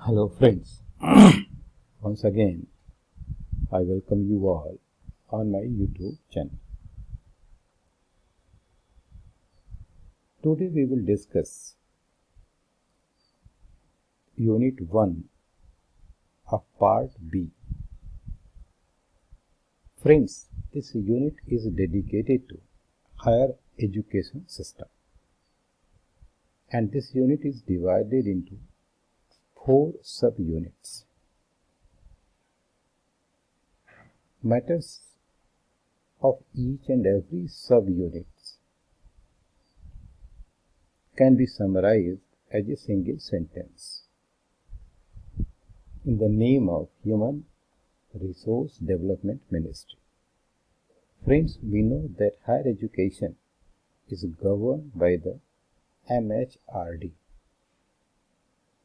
Hello friends, once again I welcome you all on my YouTube channel. Today we will discuss Unit 1 of Part B. Friends, this unit is dedicated to higher education system, and this unit is divided into 4 sub-units. Matters of each and every sub-unit can be summarized as a single sentence. In the name of Human Resource Development Ministry. Friends, we know that higher education is governed by the MHRD,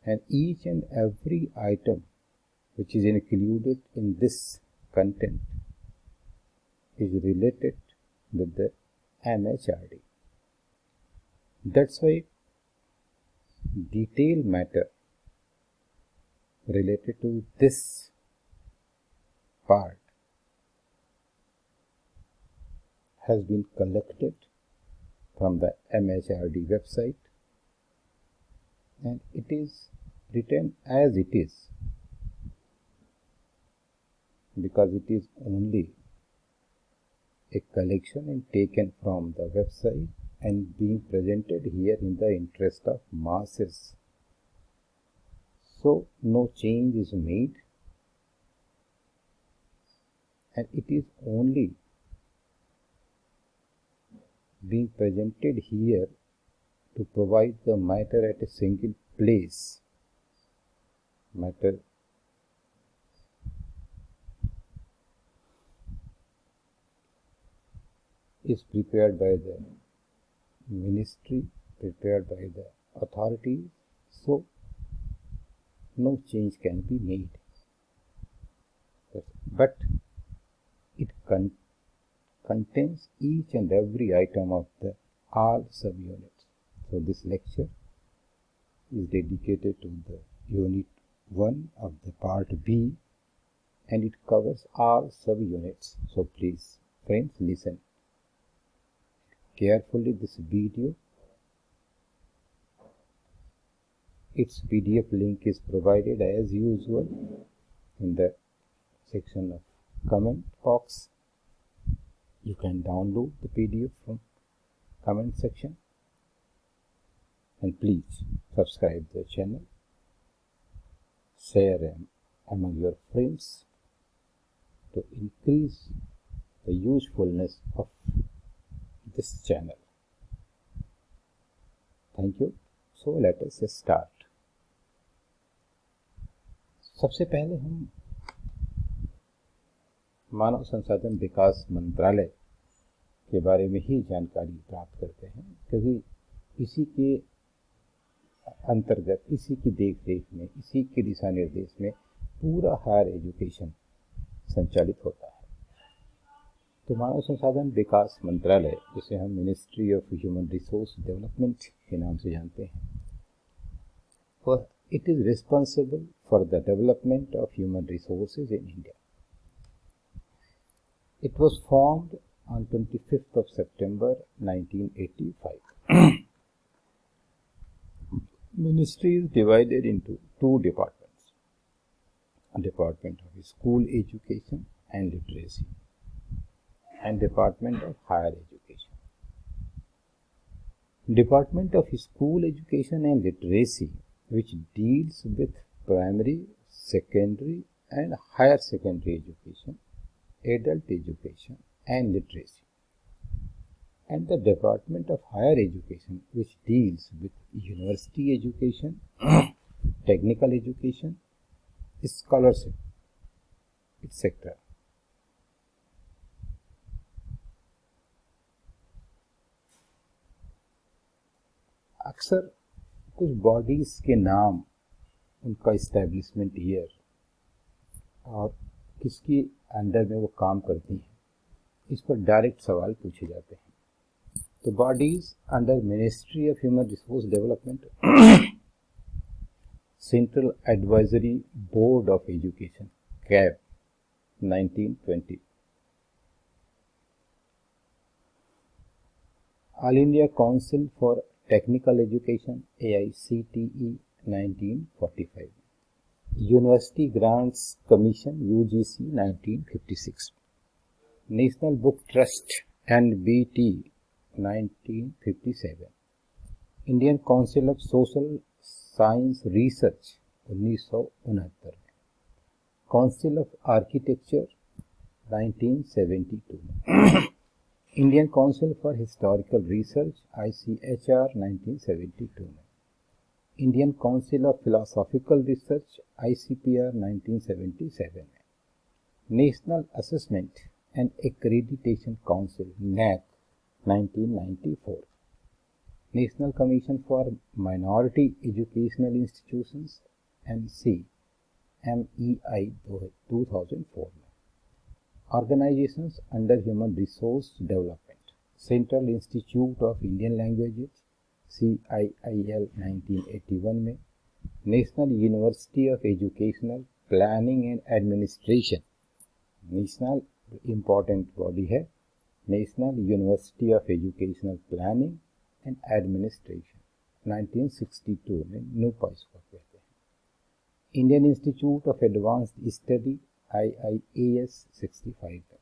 and each and every item which is included in this content is related with the MHRD. That's why detailed matter related to this part has been collected from the MHRD website, and it is written as it is because it is only a collection and taken from the website and being presented here in the interest of masses. So no change is made, and it is only being presented here to provide the matter at a single place. Matter is prepared by the ministry, prepared by the authorities, so no change can be made. But it contains each and every item of the all subunits. So this lecture is dedicated to the Unit 1 of the Part B, and it covers all subunits. So please, friends, listen carefully this video. Its PDF link is provided as usual in the section of comment box. You can download the PDF from comment section, and please subscribe the channel, share them among your friends to increase the usefulness of this channel. Thank you. So let us start. सबसे पहले हम मानव संसाधन विकास मंत्रालय के बारे में ही जानकारी प्राप्त करते हैं, क्योंकि इसी के अंतर्गत, इसी की देखरेख में, इसी के दिशा निर्देश में पूरा हायर एजुकेशन संचालित होता है। तो मानव संसाधन विकास मंत्रालय, जिसे हम ministry of human resource development के नाम से जानते हैं, वह it is responsible for the development of human resources in India. It was formed on 25th of September 1985. Ministry is divided into 2 departments, a Department of School Education and Literacy and Department of Higher Education. Department of School Education and Literacy, which deals with primary, secondary and higher secondary education, adult education and literacy, and the Department of Higher Education, which deals with university education, technical education, scholarship, etc. अक्सर कुछ bodies के नाम, उनका establishment year और किसकी under में वो काम करती हैं, इस पर डायरेक्ट सवाल पूछे जाते हैं। तो bodies under Ministry of Human Resource Development Central Advisory Board of Education, CAB, 1920. All India Council for Technical Education, AICTE, 1945. University Grants Commission, UGC, 1956. National Book Trust, NBT, 1957. Indian Council of Social Science Research, 1969. Council of Architecture, 1972. Indian Council for Historical Research, ICHR, 1972. Indian Council of Philosophical Research, ICPR, 1977. National Assessment and Accreditation Council, NAAC, 1994. National Commission for Minority Educational Institutions, MEI, 2004. Organizations under Human Resource Development: Central Institute of Indian Languages, CIIL, 1981 में. National University of Educational Planning and Administration, national important body है, national university of educational planning and administration, 1962 में NUEPA इसको कहते हैं. Indian institute of advanced study, IIAS, 65 में.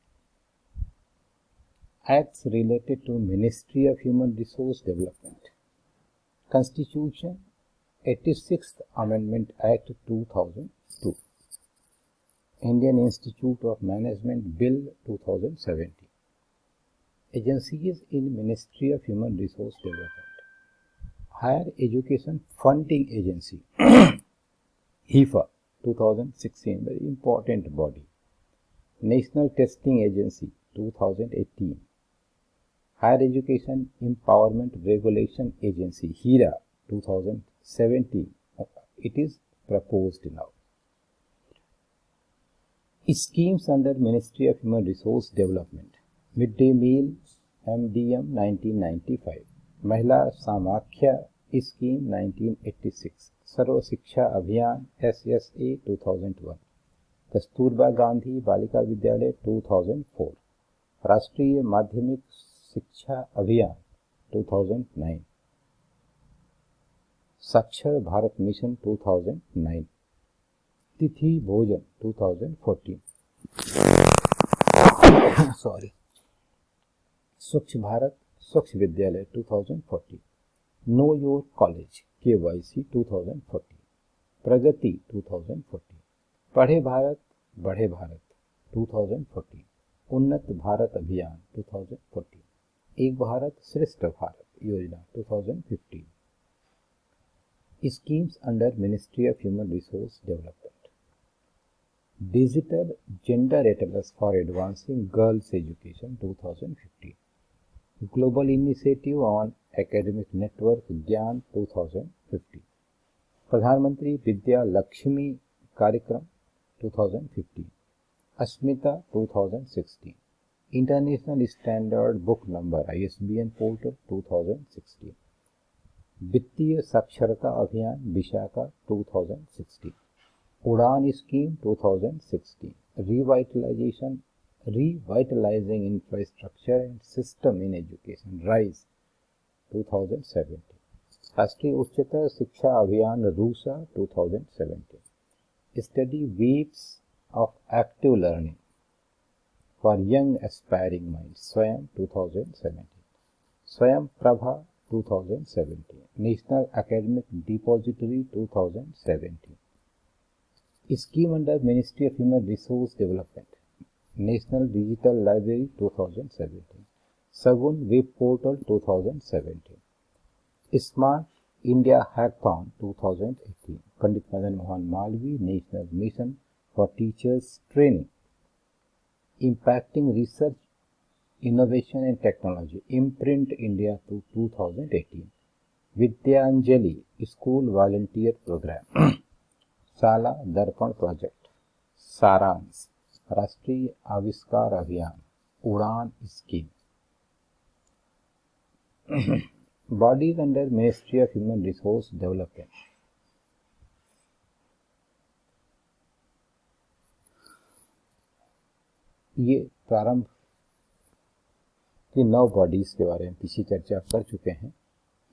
Acts related to ministry of human resource development. Constitution, 86th amendment act 2002. Indian Institute of Management Bill, 2017. Agencies in Ministry of Human Resource Development. Higher Education Funding Agency, HIFA, 2016, very important body. National Testing Agency, 2018. Higher Education Empowerment Regulation Agency, HERA, 2017. It is proposed now. Schemes under Ministry of Human Resource Development. Midday Meal, MDM, 1995. महिला सामाख्या scheme, 1986. सर्व शिक्षा अभियान, SSA, 2001. Kasturba Gandhi Balika Vidyalaya, 2004. राष्ट्रीय माध्यमिक शिक्षा अभियान, 2009. साक्षर Bharat mission, 2009. तिथि भोजन, 2014. सॉरी. स्वच्छ भारत स्वच्छ विद्यालय, 2014. Know your college, KYC, 2014. प्रगति, 2014. पढ़े भारत बढ़े भारत, 2014. उन्नत भारत अभियान, 2014. एक भारत श्रेष्ठ भारत योजना, 2015. Schemes under Ministry of Human Resource Development. Digital Gender Atlas for Advancing Girls Education, 2015. Global Initiative on Academic Network, ज्ञान, 2015. प्रधानमंत्री विद्या लक्ष्मी कार्यक्रम, 2015. अस्मिता, 2016. International standard book number, ISBN portal, 2016. वित्तीय साक्षरता अभियान, विशाखा, 2016. उड़ान scheme, 2016. Revitalizing Infrastructure and System in Education, RISE, 2017. राष्ट्रीय उच्चतर शिक्षा अभियान, RUSA, 2017. Study Weeks of Active Learning for Young Aspiring Minds, स्वयं, 2017. स्वयं Prabha, 2017. National Academic Depository, 2017. Scheme under Ministry of Human Resource Development. National Digital Library, 2017. Sagun Web Portal, 2017. Smart India Hackathon, 2018. Pandit Madan Mohan Malvi National Mission for Teachers Training. Impacting Research, Innovation and Technology, Imprint India to 2018. Vidyanjali School Volunteer Program. शाला दर्पण project, सारांश, राष्ट्रीय आविष्कार अभियान, उड़ान scheme. Bodies under Ministry of Human Resource Development. ये प्रारंभ की 9 बॉडीज़ के बारे में पीछे चर्चा कर चुके हैं।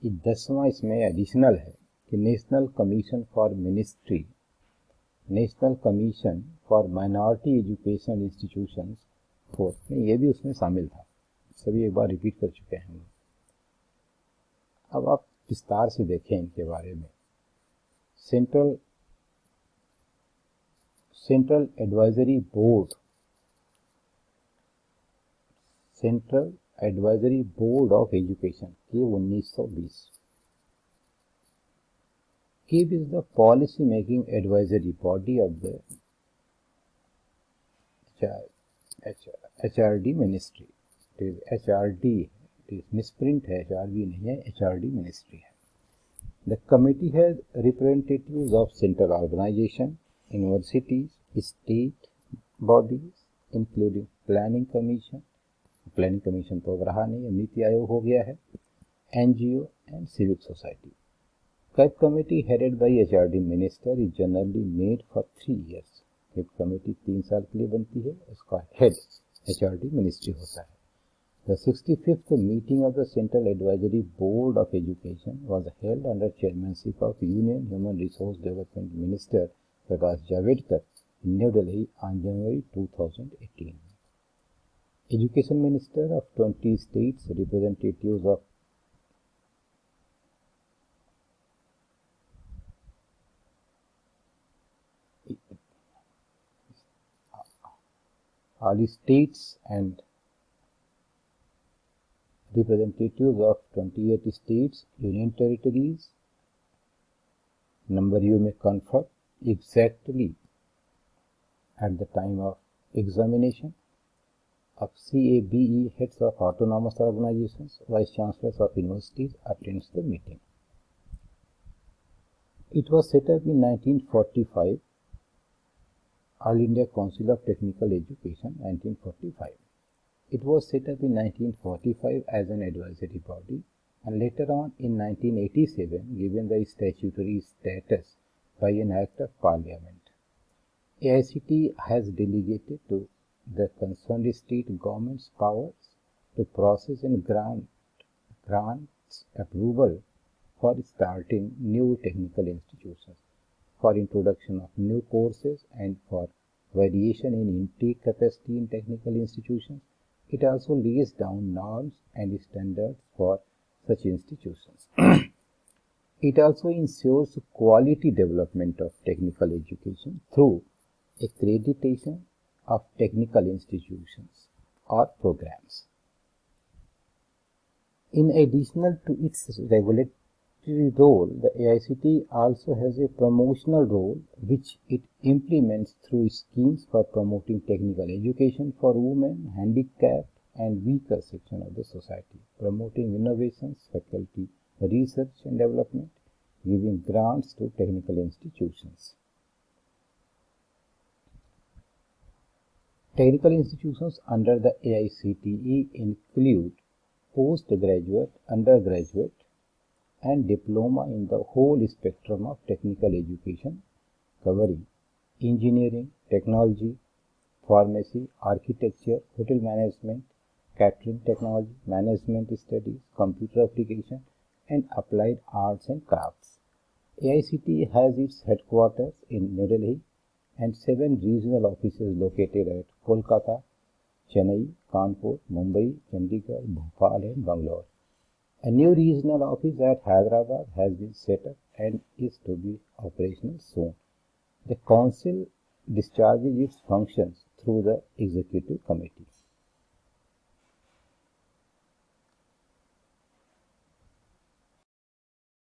ये 10वां इसमें एडिशनल है कि national commission for ministry, national commission for minority education institutions 4 में ये भी उसमें शामिल था। सभी एक बार रिपीट कर चुके हैं हम। अब आप विस्तार से देखें इनके बारे में। Central advisory board, central advisory board of education के 1920। KEB is the policy making advisory body of the HRD ministry. It is HRD, it is misprint है, HRD नहीं है, HRD ministry है. The committee has representatives of central organization, universities, state bodies, including planning commission. Planning commission तो अब रहा नहीं, नीति आयोग हो गया है, NGO and civic society. KEB committee headed by HRD minister is generally made for 3 years. KEB committee 3 साल के लिए बनती है, उसका head HRD ministry होता है. The 65th meeting of the Central Advisory Board of Education was held under chairmanship of Union Human Resource Development Minister Prakash Javadekar in New Delhi on January 2018. Education Minister of 20 states, representatives of all states and representatives of 28 states, union territories, number you may confer exactly at the time of examination of CABE, heads of autonomous organizations, vice chancellors of universities attends the meeting. It was set up in 1945, All India Council of Technical Education, 1945. It was set up in 1945 as an advisory body and later on in 1987 given the statutory status by an act of parliament. AICTE has delegated to the concerned state government's powers to process and grants approval for starting new technical institutions, for introduction of new courses and for variation in intake capacity in technical institutions. It also lays down norms and standards for such institutions. It also ensures quality development of technical education through accreditation of technical institutions or programs. In addition to its regulatory role, the AICTE also has a promotional role which it implements through schemes for promoting technical education for women, handicapped and weaker section of the society, promoting innovations, faculty, research and development, giving grants to technical institutions. Technical institutions under the AICTE include postgraduate, undergraduate and diploma in the whole spectrum of technical education covering engineering, technology, pharmacy, architecture, hotel management, catering technology, management studies, computer application and applied arts and crafts. AICTE has its headquarters in New Delhi and 7 regional offices located at Kolkata, Chennai, Kanpur, Mumbai, Chandigarh, Bhopal and Bangalore. A new regional office at Hyderabad has been set up and is to be operational soon. The Council discharges its functions through the Executive Committee.